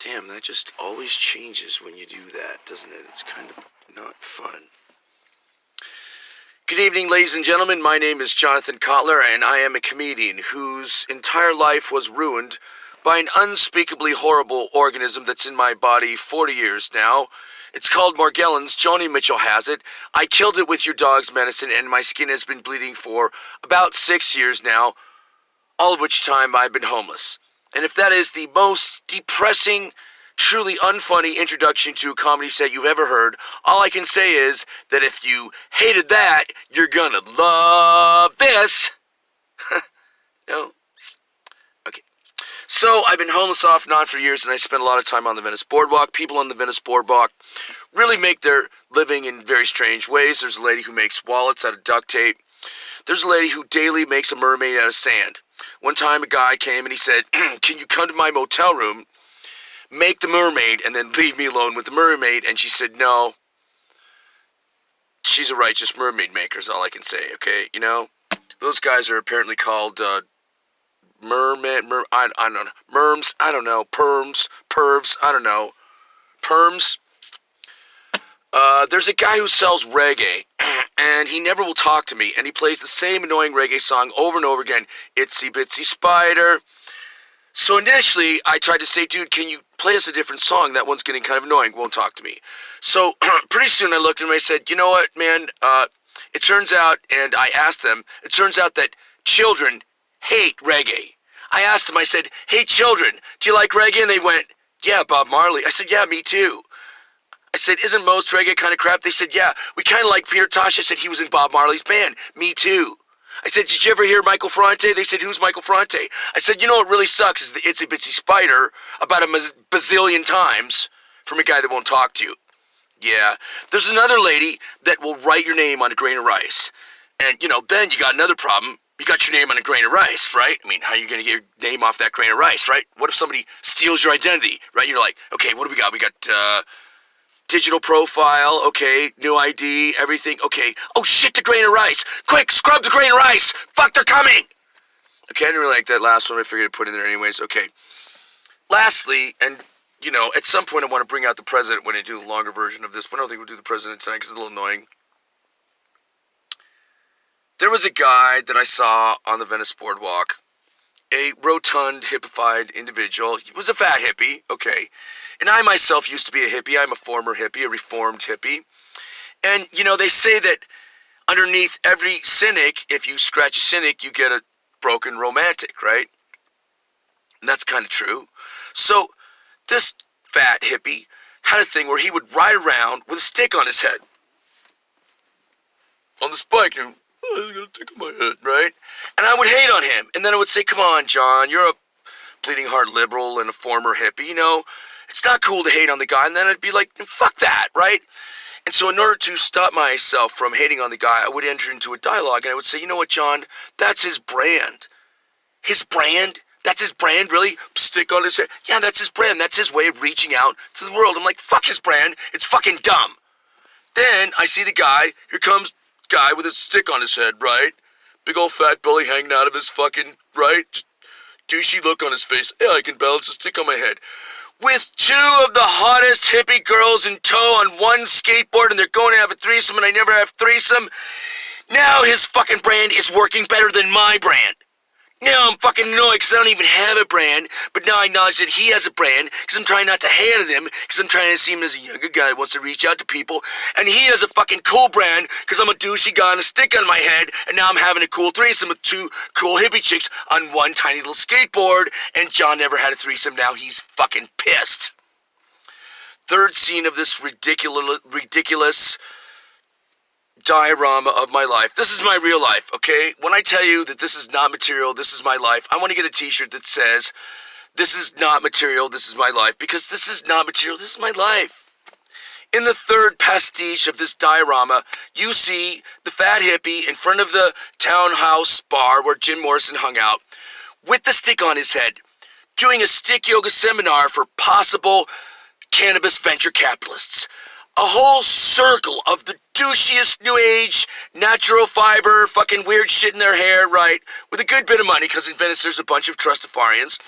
Damn, that just always changes when you do that, doesn't it? It's kind of not fun. Good evening, ladies and gentlemen. My name is Jonathan Kotler, and I am a comedian whose entire life was ruined by an unspeakably horrible organism that's in my body 40 years now. It's called Morgellons. Joni Mitchell has it. I killed it with your dog's medicine, and my skin has been bleeding for about 6 years now, all of which time I've been homeless. And if that is the most depressing, truly unfunny introduction to a comedy set you've ever heard, all I can say is that if you hated that, you're gonna love this. No? Okay. So, I've been homeless off and on for years, and I spent a lot of time on the Venice Boardwalk. People on the Venice Boardwalk really make their living in very strange ways. There's a lady who makes wallets out of duct tape. There's a lady who daily makes a mermaid out of sand. One time a guy came and he said, can you come to my motel room, make the mermaid, and then leave me alone with the mermaid? And she said, no. She's a righteous mermaid maker is all I can say, okay? You know? Those guys are apparently called, I don't know, merms, I don't know, perms, pervs, I don't know, perms. There's a guy who sells reggae, and he never will talk to me, and he plays the same annoying reggae song over and over again, Itsy Bitsy Spider. So initially, I tried to say, dude, can you play us a different song? That one's getting kind of annoying, won't talk to me. So pretty soon I looked at him and I said, you know what, man, it turns out, and I asked them, it turns out that children hate reggae. I asked them, I said, hey children, do you like reggae? And they went, yeah, Bob Marley. I said, yeah, me too. I said, isn't most reggae kind of crap? They said, yeah, we kind of like Peter Tosh. I said, he was in Bob Marley's band. Me too. I said, did you ever hear Michael Ferrante? They said, who's Michael Ferrante? I said, you know what really sucks is the Itsy Bitsy Spider about a bazillion times from a guy that won't talk to you. Yeah. There's another lady that will write your name on a grain of rice. And, you know, then you got another problem. You got your name on a grain of rice, right? I mean, how are you going to get your name off that grain of rice, right? What if somebody steals your identity, right? You're like, okay, what do we got? We got, digital profile, okay, new ID, everything, okay. Oh shit, the grain of rice. Quick, scrub the grain of rice. Fuck, they're coming. Okay, I didn't really like that last one. I figured I'd put it in there anyways. Okay. Lastly, and, you know, at some point I want to bring out the president when I do the longer version of this, but I don't think we'll do the president tonight because it's a little annoying. There was a guy that I saw on the Venice Boardwalk, a rotund, hippified individual. He was a fat hippie, okay. And I myself used to be a hippie. I'm a former hippie, a reformed hippie. And, you know, they say that underneath every cynic, if you scratch a cynic, you get a broken romantic, right? And that's kind of true. So this fat hippie had a thing where he would ride around with a stick on his head. On this bike, and I got a stick on my head, right? And I would hate on him. And then I would say, come on, John, you're a bleeding heart liberal and a former hippie, you know. It's not cool to hate on the guy. And then I'd be like, fuck that, right? And so in order to stop myself from hating on the guy, I would enter into a dialogue and I would say, you know what, John? That's his brand. His brand? That's his brand, really? Stick on his head? Yeah, that's his brand. That's his way of reaching out to the world. I'm like, fuck his brand. It's fucking dumb. Then I see the guy. Here comes guy with a stick on his head, right? Big old fat belly hanging out of his fucking, right? Just douchey look on his face. Yeah, I can balance a stick on my head. With two of the hottest hippie girls in tow on one skateboard, and they're going to have a threesome, and I never have threesome. Now his fucking brand is working better than my brand. Now I'm fucking annoyed because I don't even have a brand, but now I acknowledge that he has a brand because I'm trying not to hate on him because I'm trying to see him as a younger guy who wants to reach out to people, and he has a fucking cool brand because I'm a douchey guy and a stick on my head, and now I'm having a cool threesome with two cool hippie chicks on one tiny little skateboard, and John never had a threesome. Now he's fucking pissed. Third scene of this ridiculous diorama of my life. This is my real life, okay? When I tell you that this is not material, this is my life, I want to get a t-shirt that says, this is not material, this is my life, because this is not material, this is my life. In the third pastiche of this diorama, you see the fat hippie in front of the townhouse bar where Jim Morrison hung out, with the stick on his head, doing a stick yoga seminar for possible cannabis venture capitalists. A whole circle of the douchiest new age, natural fiber, fucking weird shit in their hair, right? With a good bit of money, because in Venice there's a bunch of Trustafarians.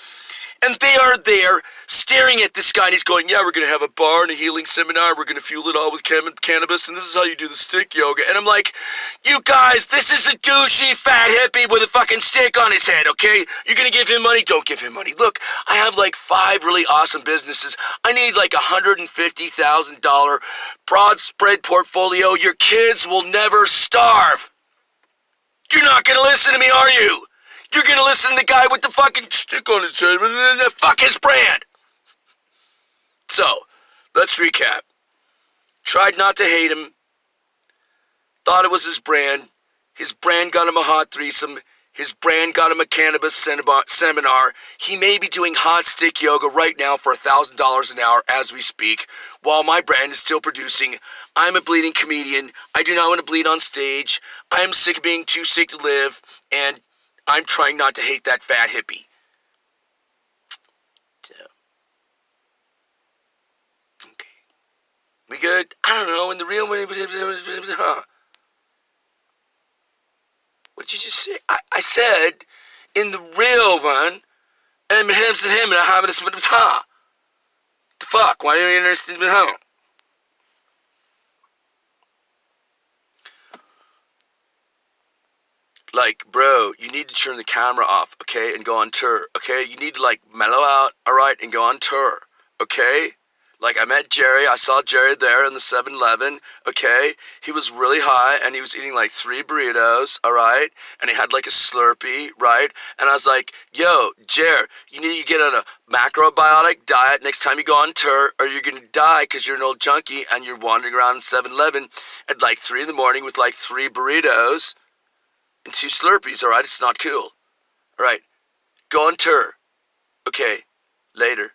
And they are there staring at this guy, and he's going, yeah, we're going to have a bar and a healing seminar. We're going to fuel it all with cannabis, and this is how you do the stick yoga. And I'm like, you guys, this is a douchey fat hippie with a fucking stick on his head, okay? You're going to give him money? Don't give him money. Look, I have like 5 really awesome businesses. I need like $150,000 broad spread portfolio. Your kids will never starve. You're not going to listen to me, are you? You're going to listen to the guy with the fucking stick on his head and fuck his brand. So, let's recap. Tried not to hate him. Thought it was his brand. His brand got him a hot threesome. His brand got him a cannabis seminar. He may be doing hot stick yoga right now for $1,000 an hour as we speak, while my brand is still producing. I'm a bleeding comedian. I do not want to bleed on stage. I am sick of being too sick to live, and I'm trying not to hate that fat hippie. So. Okay. We good? I don't know. In the real one, huh? What did you just say? I said, in the real one, and him, and I have this, huh? The fuck? Why don't you understand, huh? Like, bro, you need to turn the camera off, okay, and go on tour, okay? You need to, like, mellow out, all right, and go on tour, okay? Like, I met Jerry. I saw Jerry there in the 7-Eleven, okay? He was really high, and he was eating, like, 3 burritos, all right? And he had, like, a Slurpee, right? And I was like, yo, Jer, you need to get on a macrobiotic diet next time you go on tour, or you're gonna die because you're an old junkie, and you're wandering around in 7-Eleven at, like, 3 in the morning with, like, 3 burritos and 2 Slurpees, all right? It's not cool. All right, go on tour. Okay, later.